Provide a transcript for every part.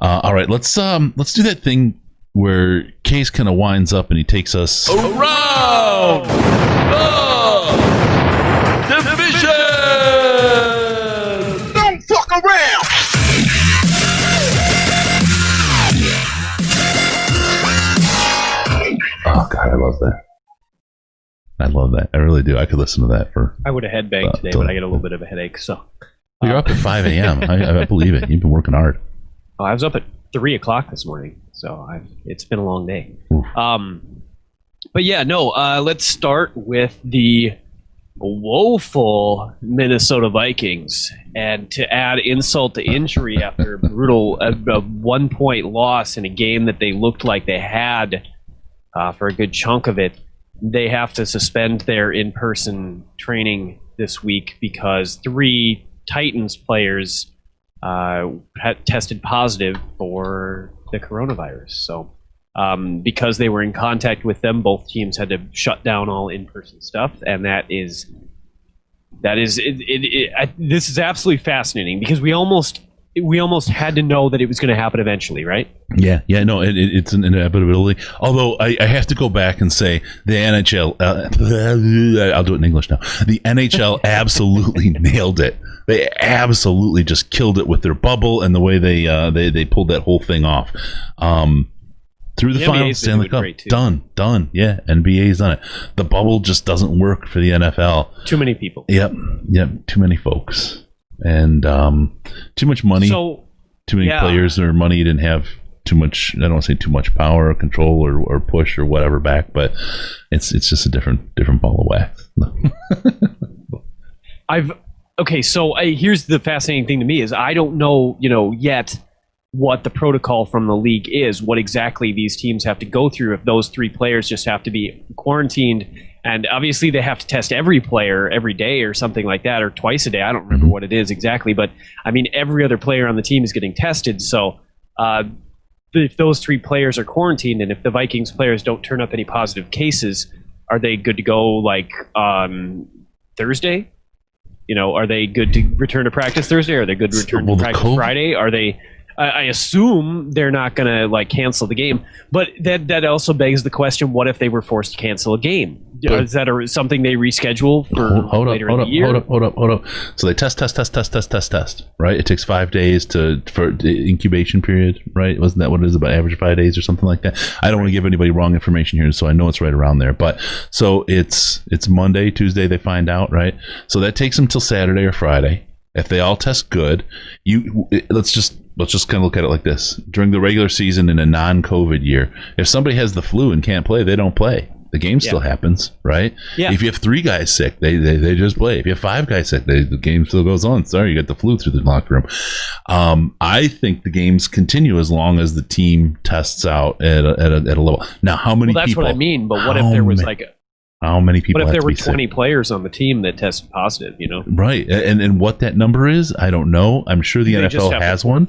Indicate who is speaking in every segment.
Speaker 1: All right, let's do that thing where Case kind of winds up and he takes us around the division.
Speaker 2: Don't fuck around.
Speaker 1: Oh God, I love that. I love that. I really do. I could listen to that for.
Speaker 3: I would have headbanged today, but I get a little bit of a headache. So
Speaker 1: you're up at 5 a.m. I believe it. You've been working hard.
Speaker 3: Oh, I was up at 3 o'clock this morning, so it's been a long day. But yeah, no. Let's start with the woeful Minnesota Vikings, and to add insult to injury after a brutal 1-point loss in a game that they looked like they had for a good chunk of it. They have to suspend their in-person training this week because 3 Titans players had tested positive for the coronavirus. So because they were in contact with them, both teams had to shut down all in-person stuff, and this is absolutely fascinating because we almost had to know that it was going to happen eventually, right?
Speaker 1: Yeah, no, it's an inevitability. Although I have to go back and say the NHL, I'll do it in English now. The NHL absolutely nailed it. They absolutely just killed it with their bubble and the way they pulled that whole thing off. Through the finals, Stanley Cup, done. Yeah, NBA's done it. The bubble just doesn't work for the NFL.
Speaker 3: Too many people.
Speaker 1: Yep, too many folks. And too much money, too many players or money. You didn't have too much. I don't want to say too much power or control or push or whatever back, but it's just a different ball of wax.
Speaker 3: So here's the fascinating thing to me is I don't know yet what the protocol from the league is, what exactly these teams have to go through if those 3 players just have to be quarantined. And obviously they have to test every player every day or something like that, or twice a day. I don't remember what it is exactly, but I mean, every other player on the team is getting tested. So if those 3 players are quarantined and if the Vikings players don't turn up any positive cases, are they good to go like on Thursday? Are they good to return to practice Thursday? Are they good to return to practice Friday? Are they... I assume they're not going to cancel the game, but that also begs the question: what if they were forced to cancel a game? Is that something they reschedule for later in the year?
Speaker 1: Hold up. So they test, right? It takes 5 days for the incubation period, right? Wasn't that what it is, about average 5 days or something like that? I don't want to give anybody wrong information here, so I know it's right around there. But so it's Monday, Tuesday they find out, right? So that takes them till Saturday or Friday. If they all test good, let's just kind of look at it like this. During the regular season in a non-COVID year, if somebody has the flu and can't play, they don't play. The game still happens, right?
Speaker 3: Yeah.
Speaker 1: If you have 3 guys sick, they just play. If you have 5 guys sick, the game still goes on. Sorry, you got the flu through the locker room. I think the games continue as long as the team tests out at a level. Now, how many people?
Speaker 3: That's what I mean, but what if there was
Speaker 1: how many people?
Speaker 3: What if there were 20
Speaker 1: sick?
Speaker 3: Players on the team that tested positive?
Speaker 1: Right, and what that number is, I don't know. I'm sure the NFL has one.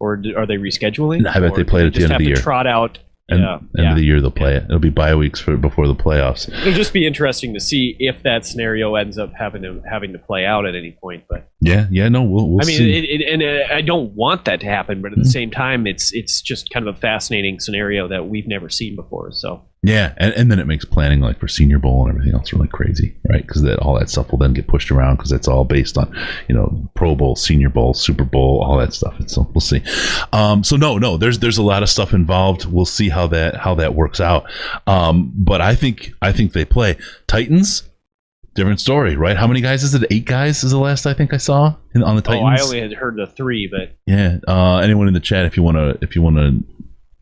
Speaker 3: Or are they rescheduling?
Speaker 1: I bet they play it at the end of the year.
Speaker 3: Trot out.
Speaker 1: End of the year they'll play it. It'll be bye weeks before the playoffs.
Speaker 3: It'll just be interesting to see if that scenario ends up having to play out at any point. But
Speaker 1: we'll see.
Speaker 3: I don't want that to happen, but at the same time, it's just kind of a fascinating scenario that we've never seen before. So
Speaker 1: yeah, and then it makes planning for Senior Bowl and everything else really crazy, right? Because all that stuff will then get pushed around because it's all based on Pro Bowl, Senior Bowl, Super Bowl, all that stuff. And so we'll see. There's a lot of stuff involved. We'll see how that works out. But I think they play. Titans. Different story, right? How many guys is it? 8 guys is the last I think I saw on the Titans.
Speaker 3: I only had heard the 3, but
Speaker 1: yeah. Anyone in the chat, if you want to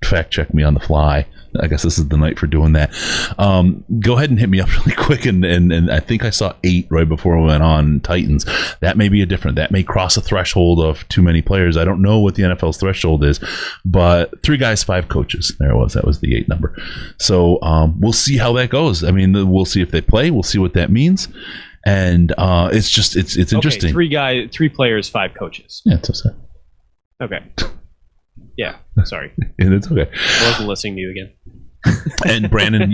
Speaker 1: fact check me on the fly, I guess this is the night for doing that. Go ahead and hit me up really quick, and I think I saw 8 right before we went on Titans. That may be that may cross a threshold of too many players. I don't know what the NFL's threshold is, but 3 guys, 5 coaches. There it was. That was the 8 number. So we'll see how that goes. I mean, we'll see if they play. We'll see what that means. And it's interesting.
Speaker 3: 3 players, 5 coaches.
Speaker 1: Yeah, it's okay.
Speaker 3: Okay. Yeah, sorry.
Speaker 1: And it's okay.
Speaker 3: I wasn't listening to you again.
Speaker 1: And Brandon,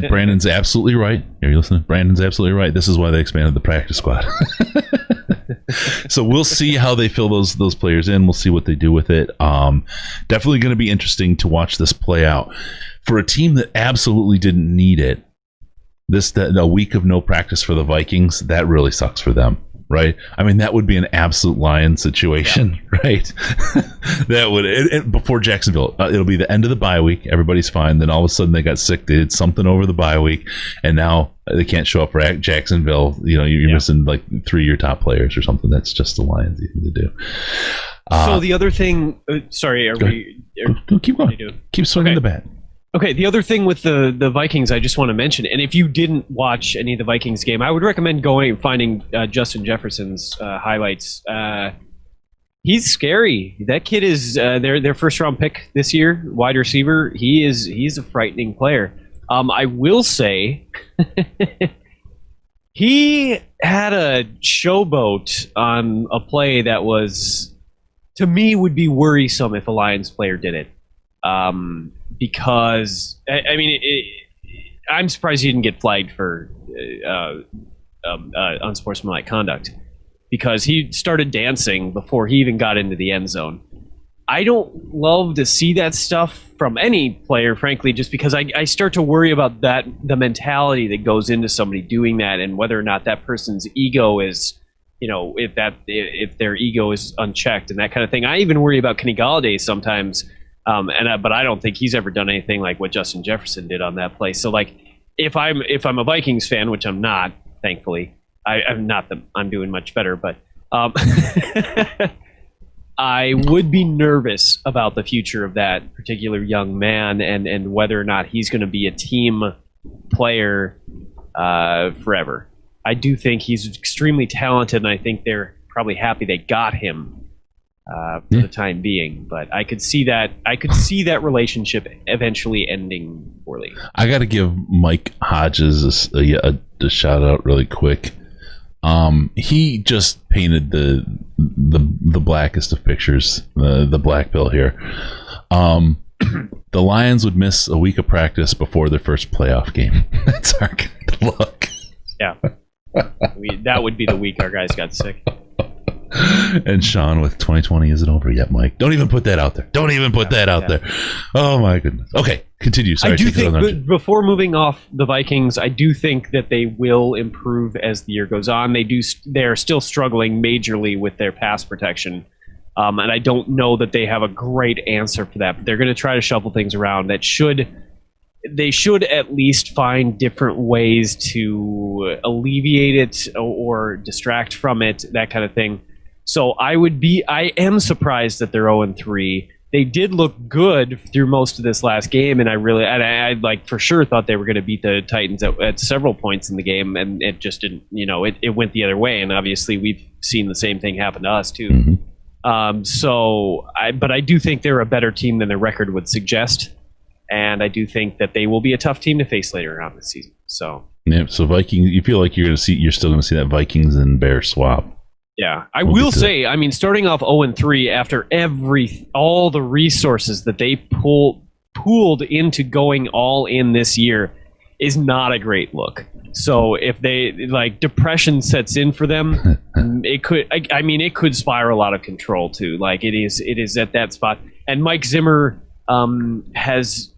Speaker 1: Brandon's absolutely right. Are you listening? Brandon's absolutely right. This is why they expanded the practice squad. So we'll see how they fill those players in. We'll see what they do with it. Definitely going to be interesting to watch this play out. For a team that absolutely didn't need it, a week of no practice for the Vikings, that really sucks for them. Right, I mean that would be an absolute lion situation, right? That would before Jacksonville. It'll be the end of the bye week. Everybody's fine. Then all of a sudden they got sick. They did something over the bye week, and now they can't show up for Jacksonville. You're missing like 3 of your top players or something. That's just the Lions thing to do.
Speaker 3: So the other thing, sorry,
Speaker 1: keep going. Keep swinging the bat.
Speaker 3: Okay, the other thing with the Vikings I just want to mention, and if you didn't watch any of the Vikings game, I would recommend going and finding Justin Jefferson's highlights. He's scary. That kid is their first round pick this year, wide receiver. He's a frightening player. I will say he had a showboat on a play that was, to me, would be worrisome if a Lions player did it. Because I'm surprised he didn't get flagged for unsportsmanlike conduct, because he started dancing before he even got into the end zone. I don't love to see that stuff from any player, frankly, just because I start to worry about the mentality that goes into somebody doing that, and whether or not that person's ego is, if their ego is unchecked and that kind of thing. I even worry about Kenny Golladay sometimes. But I don't think he's ever done anything like what Justin Jefferson did on that play. So, like, if I'm a Vikings fan, which I'm not, thankfully, I'm not that I'm doing much better, but I would be nervous about the future of that particular young man and whether or not he's going to be a team player forever. I do think he's extremely talented, and I think they're probably happy they got him. For the time being, but I could see that relationship eventually ending poorly.
Speaker 1: I got to give Mike Hodges a shout out really quick. He just painted the blackest of pictures, the black pill here. The Lions would miss a week of practice before their first playoff game. That's our good luck.
Speaker 3: Yeah, that would be the week our guys got sick.
Speaker 1: And Sean with 2020 isn't over yet, Mike. Don't even put that out there. Don't even put that out there. Oh my goodness. Okay, continue. Sorry.
Speaker 3: I do think before moving off the Vikings, I do think that they will improve as the year goes on. They're still struggling majorly with their pass protection, and I don't know that they have a great answer for that. But they're going to try to shuffle things around. They should at least find different ways to alleviate it or distract from it, that kind of thing. So I am surprised that they're 0-3. They did look good through most of this last game, and I like for sure thought they were going to beat the Titans at several points in the game, and it just didn't. It went the other way, and obviously we've seen the same thing happen to us too. Mm-hmm. But I do think they're a better team than their record would suggest. And I do think that they will be a tough team to face later on this season. So
Speaker 1: Vikings. You feel like you're still going to see that Vikings and Bears swap.
Speaker 3: Yeah, I will say. I mean, starting off 0-3 after all the resources that they pooled into going all in this year is not a great look. So if depression sets in for them, it could. It could spiral out of control too. Like it is at that spot. And Mike Zimmer has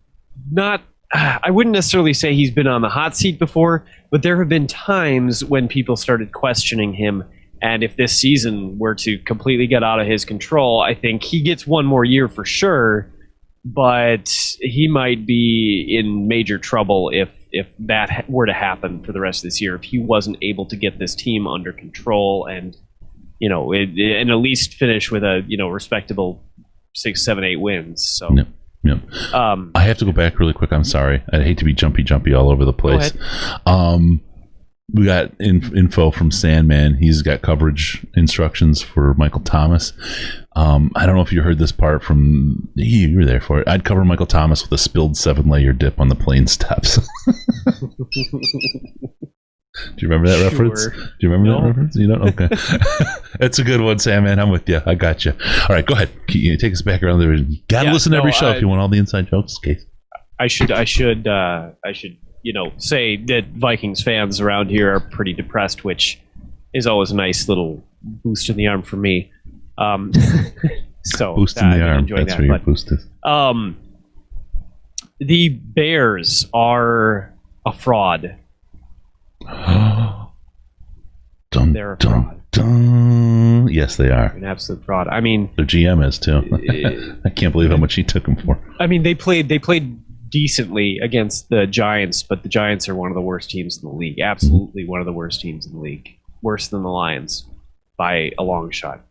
Speaker 3: not, I wouldn't necessarily say he's been on the hot seat before, but there have been times when people started questioning him. And if this season were to completely get out of his control, I think he gets one more year for sure, but he might be in major trouble if that were to happen for the rest of this year, if he wasn't able to get this team under control and, and at least finish with a, respectable 6, 7, 8 wins. So.
Speaker 1: No. Yeah. I have to go back really quick. I'm sorry. I hate to be jumpy all over the place. We got info from Sandman. He's got coverage instructions for Michael Thomas. I don't know if you heard this part from you were there for it. I'd cover Michael Thomas with a spilled 7-layer dip on the plane steps. Do you remember that reference? Do you remember that reference? You don't? Okay. That's a good one, Sandman. I'm with you. I got you. All right, go ahead. Take us back around there. You got to listen to every show if you want all the inside jokes. Case.
Speaker 3: I should say that Vikings fans around here are pretty depressed, which is always a nice little boost in the arm for me. So
Speaker 1: boost in the arm.
Speaker 3: Enjoying
Speaker 1: That's
Speaker 3: that,
Speaker 1: where your boost is.
Speaker 3: The Bears are a fraud. They're a fraud.
Speaker 1: Dun. Yes, they are.
Speaker 3: An absolute fraud. I mean,
Speaker 1: their GM is too. I can't believe how much he took them for.
Speaker 3: I mean, they played decently against the Giants, but the Giants are one of the worst teams in the league. Absolutely one of the worst teams in the league. Worse than the Lions by a long shot.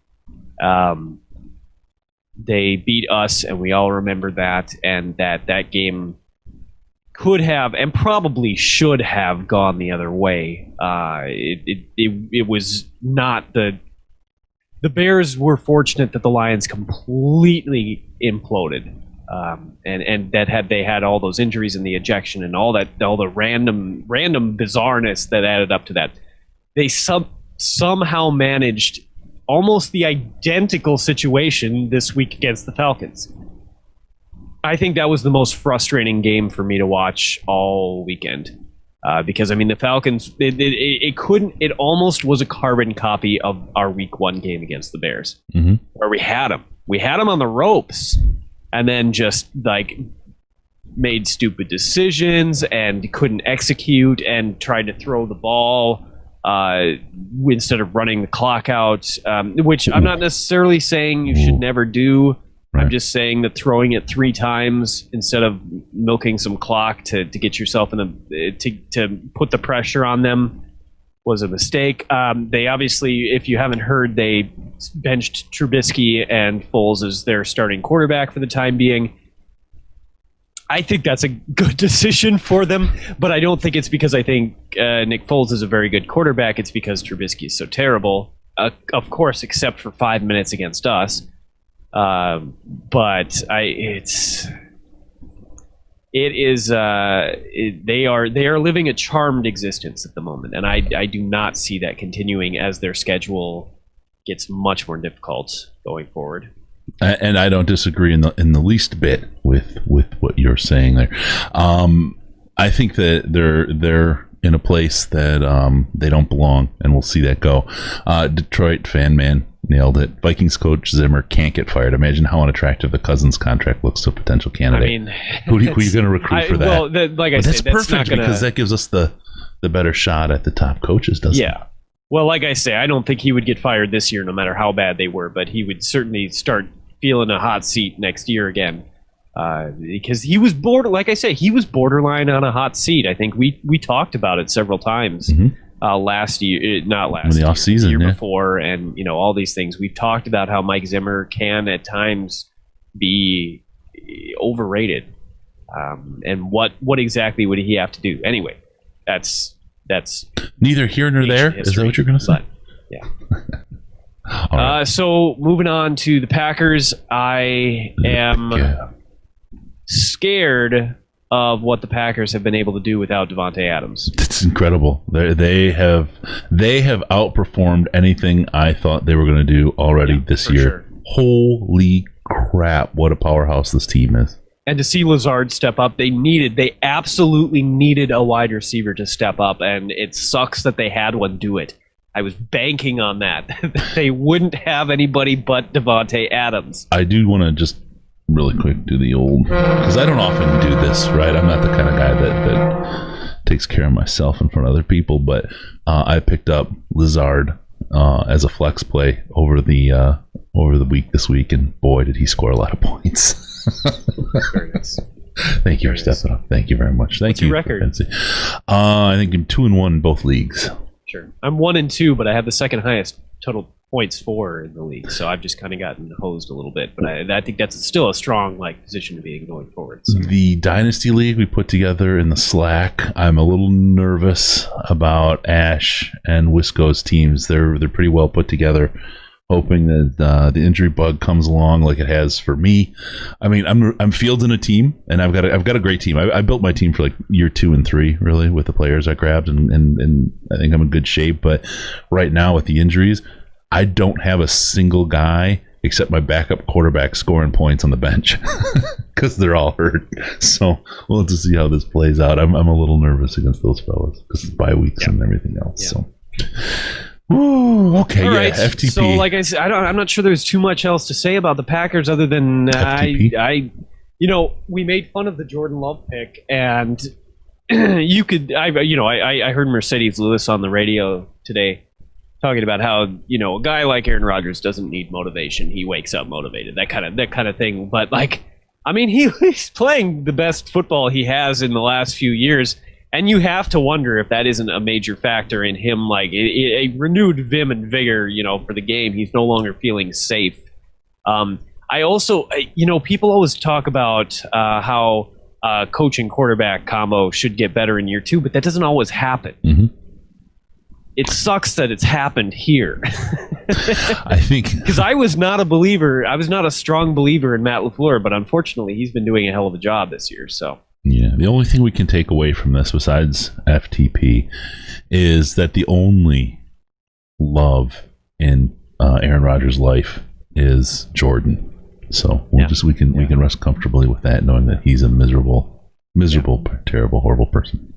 Speaker 3: They beat us, and we all remember that, and that game could have and probably should have gone the other way. It was not the Bears were fortunate that the Lions completely imploded, and that had they had all those injuries and the ejection and all the random bizarreness that added up to that, they somehow managed almost the identical situation this week against the Falcons. I think that was the most frustrating game for me to watch all weekend. Because, I mean, the Falcons, it almost was a carbon copy of our week 1 game against the Bears, where we had them. We had them on the ropes, and then just, like, made stupid decisions and couldn't execute and tried to throw the ball instead of running the clock out, which I'm not necessarily saying you should never do. Right. I'm just saying that throwing it 3 times instead of milking some clock to get yourself to put the pressure on them was a mistake. They obviously, if you haven't heard, they benched Trubisky and Foles as their starting quarterback for the time being. I think that's a good decision for them, but I don't think it's because I think Nick Foles is a very good quarterback. It's because Trubisky is so terrible, of course, except for 5 minutes against us. But they are living a charmed existence at the moment, and I do not see that continuing as their schedule gets much more difficult going forward.
Speaker 1: And I don't disagree in the least bit with what you're saying there. I think that they're in a place that they don't belong, and we'll see that go. Detroit fan man nailed it. Vikings coach Zimmer can't get fired. Imagine how unattractive the Cousins contract looks to a potential candidate. I mean, who are you going to recruit for that?
Speaker 3: Well, that's
Speaker 1: perfect because that gives us the better shot at the top coaches, doesn't it?
Speaker 3: Yeah. Well, like I say, I don't think he would get fired this year, no matter how bad they were, but he would certainly start feeling a hot seat next year again, because he was he was borderline on a hot seat. I think we talked about it several times last year, not last
Speaker 1: in the off season,
Speaker 3: the year before, and all these things. We've talked about how Mike Zimmer can at times be overrated, and what exactly would he have to do? Anyway, that's
Speaker 1: neither here nor there. History. Is that what you're going to say?
Speaker 3: But, yeah. Right. So moving on to the Packers, I am scared of what the Packers have been able to do without Devontae Adams.
Speaker 1: It's incredible. They have outperformed anything I thought they were going to do already this year. Sure. Holy crap! What a powerhouse this team is.
Speaker 3: And to see Lazard step up, they absolutely needed a wide receiver to step up, and it sucks that they had one do it. I was banking on that. They wouldn't have anybody but Devontae Adams.
Speaker 1: I do want to just really quick do the old, because I don't often do this, right? I'm not the kind of guy that takes care of myself in front of other people, but I picked up Lazard as a flex play over the week this week, and boy, did he score a lot of points.
Speaker 3: Very nice.
Speaker 1: Thank you for stepping up. Thank you very much. Thank you.
Speaker 3: What's your record?
Speaker 1: I think I'm 2-1 in both leagues.
Speaker 3: Sure. I'm 1-2, but I have the second highest total points for in the league, so I've just kind of gotten hosed a little bit. But I think that's still a strong position to be in going forward. So.
Speaker 1: The Dynasty League we put together in the Slack, I'm a little nervous about Ash and Wisco's teams. They're pretty well put together. Hoping that the injury bug comes along like it has for me. I mean, I'm fielding a team, and I've got a great team. I built my team for like year 2 and 3, really, with the players I grabbed, and I think I'm in good shape. But right now with the injuries, I don't have a single guy except my backup quarterback scoring points on the bench because they're all hurt. So we'll have to see how this plays out. I'm a little nervous against those fellas because it's bye weeks and everything else. Yeah. So. Ooh, okay,
Speaker 3: All
Speaker 1: yeah,
Speaker 3: right.
Speaker 1: FTP.
Speaker 3: So, like I said, I'm not sure there's too much else to say about the Packers other than
Speaker 1: FTP.
Speaker 3: we made fun of the Jordan Love pick, and you could, I heard Mercedes Lewis on the radio today talking about how a guy like Aaron Rodgers doesn't need motivation; he wakes up motivated, that kind of thing. But he's playing the best football he has in the last few years. And you have to wonder if that isn't a major factor in him, a renewed vim and vigor, for the game. He's no longer feeling safe. I also, people always talk about how coach and quarterback combo should get better in year 2, but that doesn't always happen.
Speaker 1: Mm-hmm.
Speaker 3: It sucks that it's happened here.
Speaker 1: I think
Speaker 3: because I was not a strong believer in Matt LaFleur, but unfortunately, he's been doing a hell of a job this year. So.
Speaker 1: Yeah, the only thing we can take away from this, besides FTP, is that the only love in Aaron Rodgers' life is Jordan. So we can rest comfortably with that, knowing that he's a miserable, terrible, horrible person.